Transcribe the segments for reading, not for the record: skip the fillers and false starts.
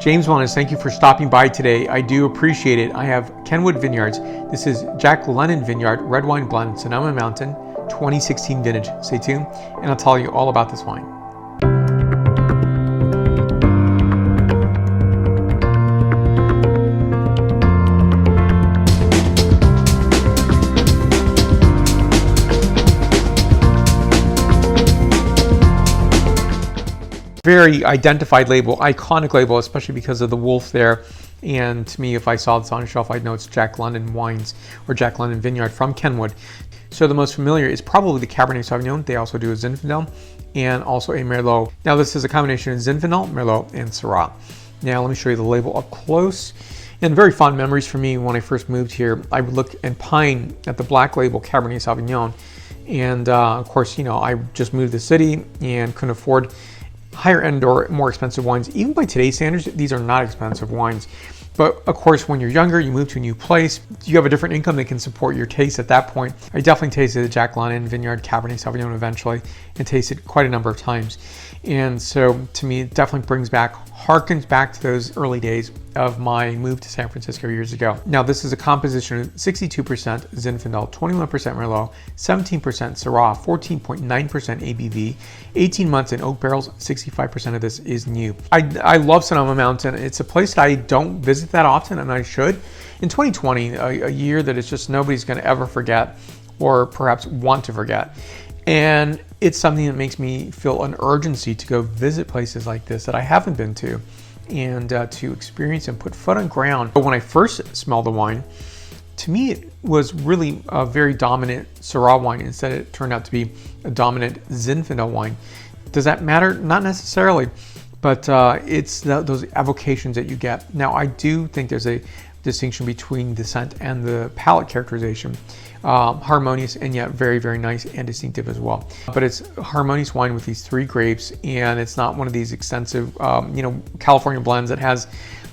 James Wellness, thank you for stopping by today. I do appreciate it. I have Kenwood Vineyards. This is Jack London Vineyard Red Wine Blend, Sonoma Mountain, 2016 vintage. Stay tuned and I'll tell you all about this wine. Very identified label, iconic label, especially because of the wolf there. And to me, if I saw this on a shelf, I'd know it's Jack London Wines or Jack London Vineyard from Kenwood. So the most familiar is probably the Cabernet Sauvignon. They also do a Zinfandel and also a Merlot. Now this is a combination of Zinfandel, Merlot, and Syrah. Now let me show you the label up close. And very fond memories for me when I first moved here. I would look and pine at the black label Cabernet Sauvignon. And of course, you know, I just moved to the city and couldn't afford higher end or more expensive wines. Even by today's standards, these are not expensive wines. But of course, when you're younger, you move to a new place, you have a different income that can support your taste at that point. I definitely tasted the Jack London Vineyard Cabernet Sauvignon eventually and tasted quite a number of times. And so to me, it definitely harkens back to those early days of my move to San Francisco years ago. Now this is a composition of 62% Zinfandel, 21% Merlot, 17% Syrah, 14.9% ABV, 18 months in oak barrels, 65% of this is new. I love Sonoma Mountain. It's a place that I don't visit that often and I should. In 2020, a year that it's just nobody's gonna ever forget or perhaps want to forget. And it's something that makes me feel an urgency to go visit places like this that I haven't been to and to experience and put foot on ground. But when I first smelled the wine, to me it was really a very dominant Syrah wine. Instead it turned out to be a dominant Zinfandel wine. Does that matter? Not necessarily, but it's those evocations that you get. Now I do think there's a distinction between the scent and the palate characterization. Harmonious and yet very, very nice and distinctive as well. But it's a harmonious wine with these 3 grapes, and it's not one of these extensive, California blends that has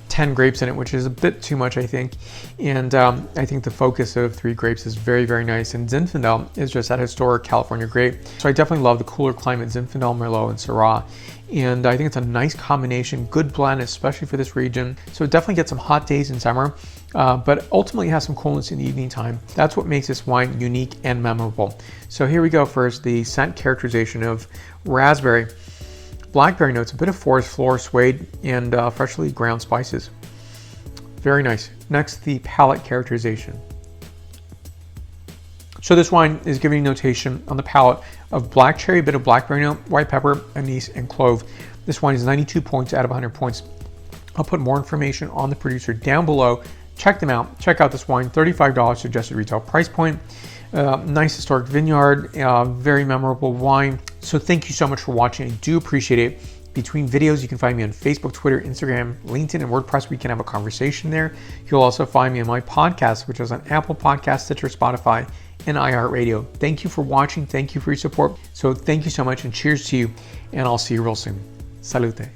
10 grapes in it, which is a bit too much, I think. And I think the focus of 3 grapes is very, very nice. And Zinfandel is just that historic California grape. So I definitely love the cooler climate Zinfandel, Merlot, and Syrah. And I think it's a nice combination, good blend, especially for this region. So it definitely gets some hot days in summer, but ultimately has some coolness in the evening time. That's what makes this wine unique and memorable. So here we go first, the scent characterization of raspberry, blackberry notes, a bit of forest floor, suede, and freshly ground spices. Very nice. Next, the palate characterization. So this wine is giving notation on the palate of black cherry, a bit of blackberry note, white pepper, anise, and clove. This wine is 92 points out of 100 points. I'll put more information on the producer down below. Check them out. Check out this wine, $35 suggested retail price point. Nice historic vineyard, very memorable wine. So thank you so much for watching. I do appreciate it. Between videos, you can find me on Facebook, Twitter, Instagram, LinkedIn, and WordPress. We can have a conversation there. You'll also find me on my podcast, which is on Apple Podcasts, Stitcher, Spotify, and iHeartRadio. Thank you for watching. Thank you for your support. So thank you so much and cheers to you. And I'll see you real soon. Salute.